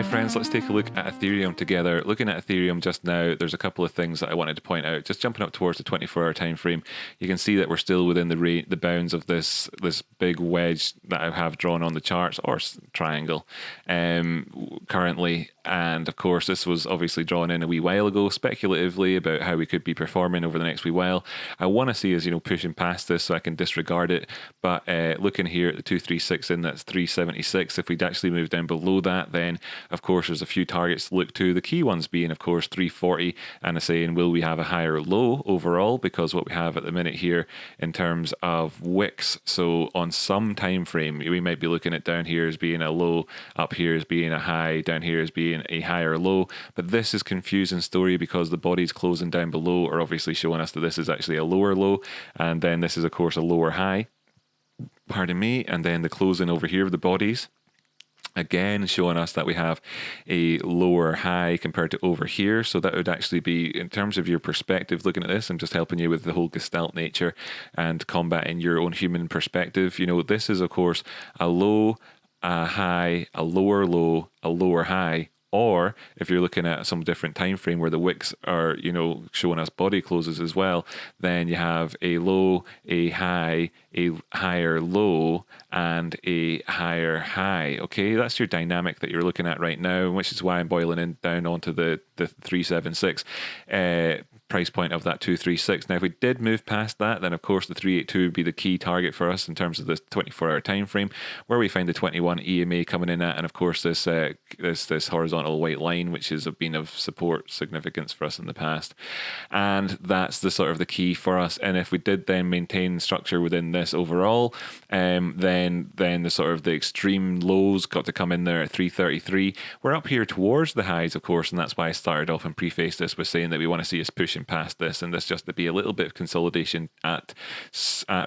friends, let's take a look at Ethereum together. Looking at Ethereum just now, there's a couple of things that I wanted to point out. Just jumping up towards the 24-hour time frame, you can see that we're still within the bounds of this big wedge that I have drawn on the charts, or triangle, currently. And of course, this was obviously drawn in a wee while ago, speculatively about how we could be performing over the next wee while. I want to see us, pushing past this so I can disregard it. But looking here at the 236 in, that's 376. If we'd actually move down below that, then of course there's a few targets to look to. The key ones being, of course, 340, and saying, will we have a higher low overall? Because what we have at the minute here in terms of wicks, so on some time frame, we might be looking at down here as being a low, up here as being a high, down here as being a higher low. But this is confusing story because the bodies closing down below are obviously showing us that this is actually a lower low, and then this is of course a lower high, pardon me, and then the closing over here of the bodies again showing us that we have a lower high compared to over here. So that would actually be, in terms of your perspective looking at this, I'm just helping you with the whole gestalt nature and combating your own human perspective. This is of course a low, a high, a lower low, a lower high. Or if you're looking at some different time frame where the wicks are, showing us body closes as well, then you have a low, a high, a higher low, and a higher high. Okay, that's your dynamic that you're looking at right now, which is why I'm boiling in down onto the 376 price point of that 236. Now, if we did move past that, then of course the 382 would be the key target for us in terms of this 24-hour time frame, where we find the 21 EMA coming in at, and of course this horizontal white line, which has been of support significance for us in the past. And that's the sort of the key for us. And if we did then maintain structure within this overall, then the sort of the extreme lows got to come in there at 333. We're up here towards the highs, of course, and that's why I started off and prefaced this with saying that we want to see us pushing past this, and this just to be a little bit of consolidation at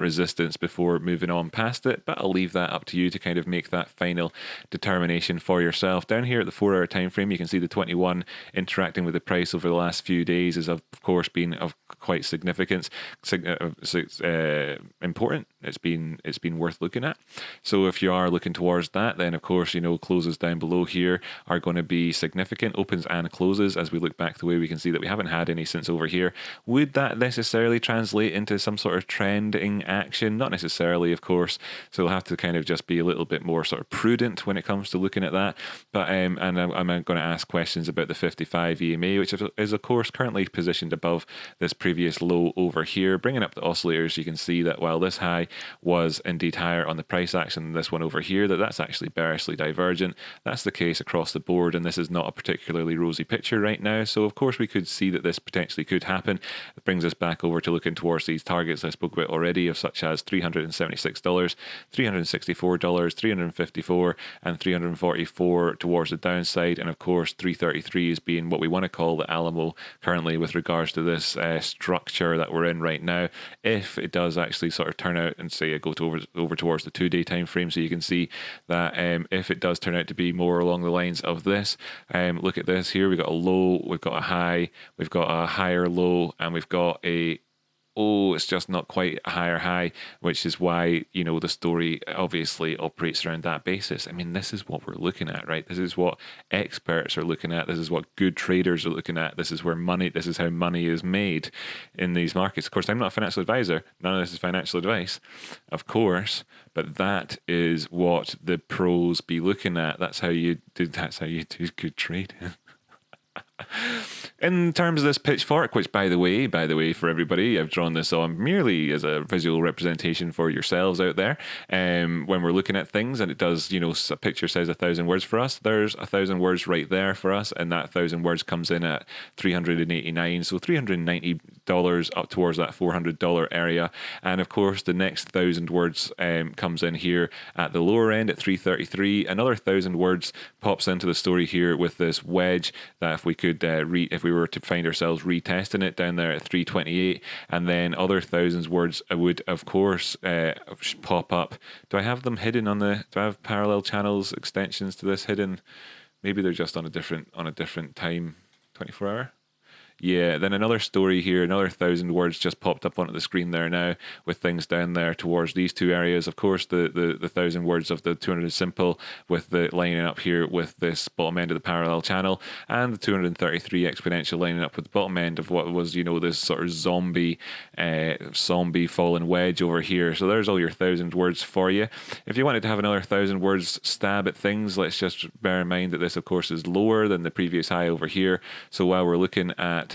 resistance before moving on past it. But I'll leave that up to you to kind of make that final determination for yourself. Down here at the 4-hour time frame, you can see the 21 interacting with the price over the last few days has of course been of quite significance, important. It's been worth looking at. So if you are looking towards that, then of course closes down below here are going to be significant, opens and closes. As we look back the way, we can see that we haven't had any since over here. Would that necessarily translate into some sort of trending action? Not necessarily, of course. So we'll have to kind of just be a little bit more sort of prudent when it comes to looking at that. But and I'm going to ask questions about the 55 EMA, which is of course currently positioned above this previous low over here. Bringing up the oscillators, you can see that while this high was indeed higher on the price action than this one over here, that's actually bearishly divergent. That's the case across the board, and this is not a particularly rosy picture right now. So of course we could see that this potentially could happen. It brings us back over to looking towards these targets I spoke about already, of such as $376, $364, $354, and $344 towards the downside, and of course 333 is being what we want to call the Alamo currently with regards to this structure that we're in right now. If it does actually sort of turn out and say it go over towards the 2-day time frame, so you can see that if it does turn out to be more along the lines of this, look at this here, we've got a low, we've got a high, we've got a higher low, and we've got it's just not quite a higher high, which is why, the story obviously operates around that basis. I mean, this is what we're looking at, right? This is what experts are looking at. This is what good traders are looking at. This is how money is made in these markets. Of course, I'm not a financial advisor. None of this is financial advice, of course, but that is what the pros be looking at. That's how you do good trading. In terms of this pitchfork, which by the way, for everybody, I've drawn this on merely as a visual representation for yourselves out there. When we're looking at things, and it does, a picture says 1,000 words for us. There's 1,000 words right there for us, and that 1,000 words comes in at $389, so $390 up towards that $400 area. And of course, the next 1,000 words comes in here at the lower end at 333. Another 1,000 words pops into the story here with this wedge that if we could if we were to find ourselves retesting it down there at 328, and then other thousands words would of course pop up. Do I have them hidden do I have parallel channels extensions to this hidden? Maybe they're just on a different time, 24-hour. Yeah, then another story here, another 1,000 words just popped up onto the screen there now with things down there towards these two areas. Of course, the 1,000 words of the 200 simple with the lining up here with this bottom end of the parallel channel, and the 233 exponential lining up with the bottom end of what was, this sort of zombie fallen wedge over here. So there's all your 1,000 words for you. If you wanted to have another 1,000 words stab at things, let's just bear in mind that this, of course, is lower than the previous high over here. So while we're looking at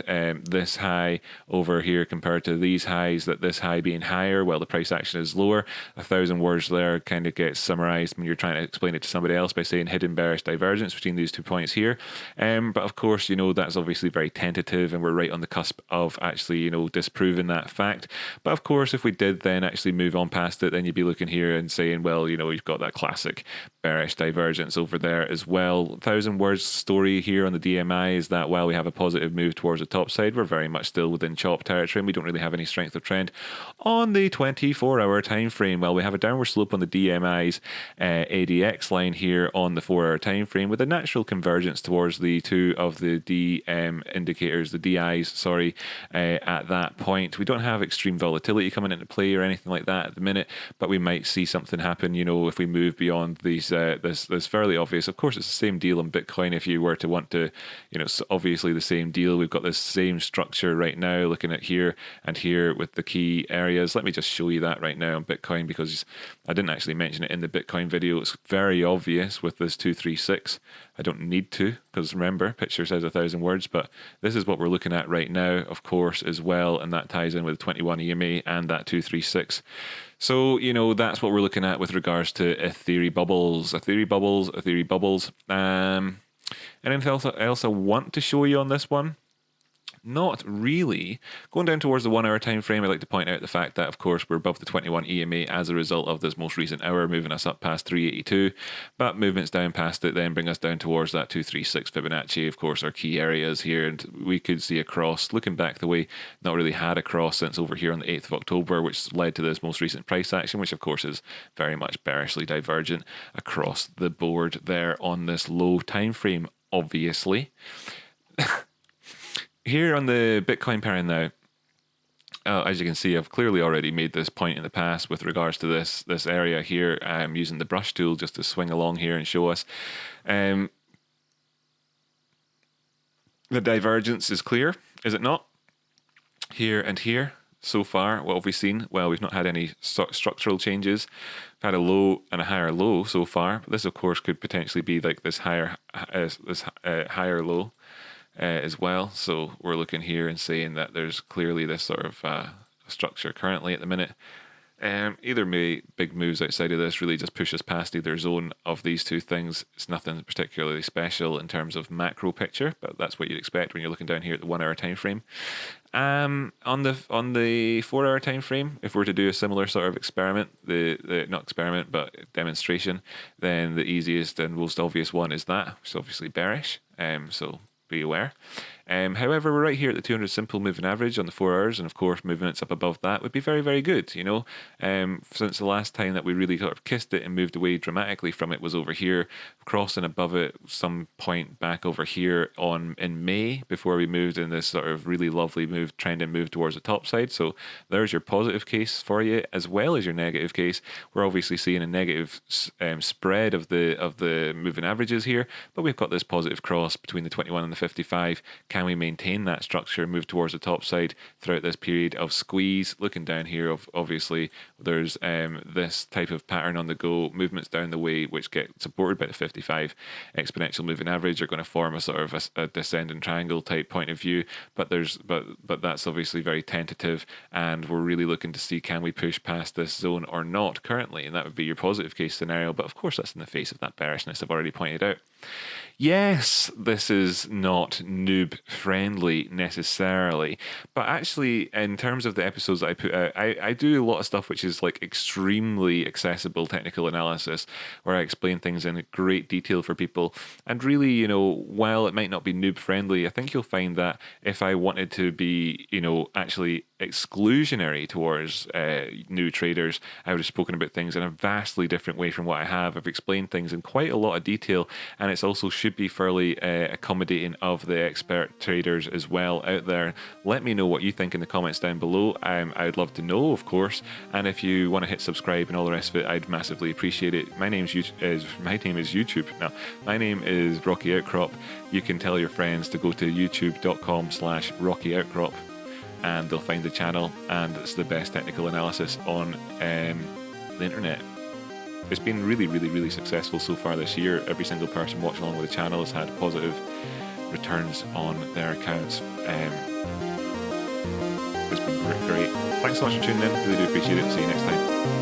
this high over here compared to these highs, that this high being higher while the price action is lower, 1,000 words there kind of gets summarized when you're trying to explain it to somebody else by saying hidden bearish divergence between these 2 points here. But of course, that's obviously very tentative, and we're right on the cusp of actually, disproving that fact. But of course, if we did then actually move on past it, then you'd be looking here and saying, well, you've got that classic bearish divergence over there as well. 1,000 words story here on the DMI is that while we have a positive move towards the top side, we're very much still within chop territory, and we don't really have any strength of trend on the 24-hour time frame. Well, we have a downward slope on the DMI's ADX line here on the 4-hour time frame, with a natural convergence towards the two of the indicators, the DIs, sorry, at that point. We don't have extreme volatility coming into play or anything like that at the minute, but we might see something happen, if we move beyond these this fairly obvious. Of course, it's the same deal on Bitcoin. If you were to want to, it's obviously the same deal. We've got this same structure right now, looking at here and here with the key areas. Let me just show you that right now on Bitcoin, because I didn't actually mention it in the Bitcoin video. It's very obvious with this 236. I don't need to, because remember, picture says 1,000 words, but this is what we're looking at right now, of course, as well, and that ties in with 21 EMA and that 236. So, that's what we're looking at with regards to Ethereum bubbles. Anything else I want to show you on this one? Not really. Going down towards the 1 hour time frame, I'd like to point out the fact that, of course, we're above the 21 EMA as a result of this most recent hour, moving us up past 382. But movements down past it then bring us down towards that 236 Fibonacci, of course, our key areas here. And we could see a cross, looking back the way, not really had a cross since over here on the 8th of October, which led to this most recent price action, which, of course, is very much bearishly divergent across the board there on this low time frame, obviously. Here on the Bitcoin pair now, as you can see, I've clearly already made this point in the past with regards to this area here. I'm using the brush tool just to swing along here and show us. The divergence is clear, is it not? Here and here. So far, what have we seen? Well, we've not had any structural changes. We've had a low and a higher low so far. But this, of course, could potentially be like this higher low. As well. So we're looking here and saying that there's clearly this sort of structure currently at the minute. Either big moves outside of this really just push us past either zone of these two things. It's nothing particularly special in terms of macro picture, but that's what you'd expect when you're looking down here at the 1 hour time frame. On the 4 hour time frame, if we're to do a similar sort of experiment, the not experiment but demonstration, then the easiest and most obvious one is that, which is obviously bearish. So be aware. However, we're right here at the 200 simple moving average on the 4 hours, and of course movements up above that would be very, very good. Since the last time that we really sort of kissed it and moved away dramatically from it was over here, crossing above it some point back over here in May, before we moved in this sort of really lovely trend and move towards the top side. So there's your positive case for you, as well as your negative case. We're obviously seeing a negative spread of the moving averages here, but we've got this positive cross between the 21 and the 55. Can we maintain that structure, move towards the top side throughout this period of squeeze? Looking down here, obviously, there's this type of pattern on the go, movements down the way, which get supported by the 55 exponential moving average, are going to form a sort of a descending triangle type point of view. But that's obviously very tentative, and we're really looking to see, can we push past this zone or not currently? And that would be your positive case scenario. But of course, that's in the face of that bearishness I've already pointed out. Yes, this is not noob friendly necessarily, but actually, in terms of the episodes that I put out, I do a lot of stuff which is like extremely accessible technical analysis, where I explain things in great detail for people. And really, while it might not be noob friendly, I think you'll find that if I wanted to be, actually exclusionary towards new traders, I would have spoken about things in a vastly different way from what I have. I've explained things in quite a lot of detail, and it also should be fairly accommodating of the expert traders as well out there. Let me know what you think in the comments down below. I'd love to know, of course, and if you want to hit subscribe and all the rest of it, I'd massively appreciate it. My name is YouTube. No, my name is Rocky Outcrop. You can tell your friends to go to youtube.com/Rocky Outcrop, and they'll find the channel, and it's the best technical analysis on the internet. It's been really, really, really successful so far this year. Every single person watching along with the channel has had positive returns on their accounts. It's been great. Thanks so much for tuning in. Really do appreciate it. See you next time.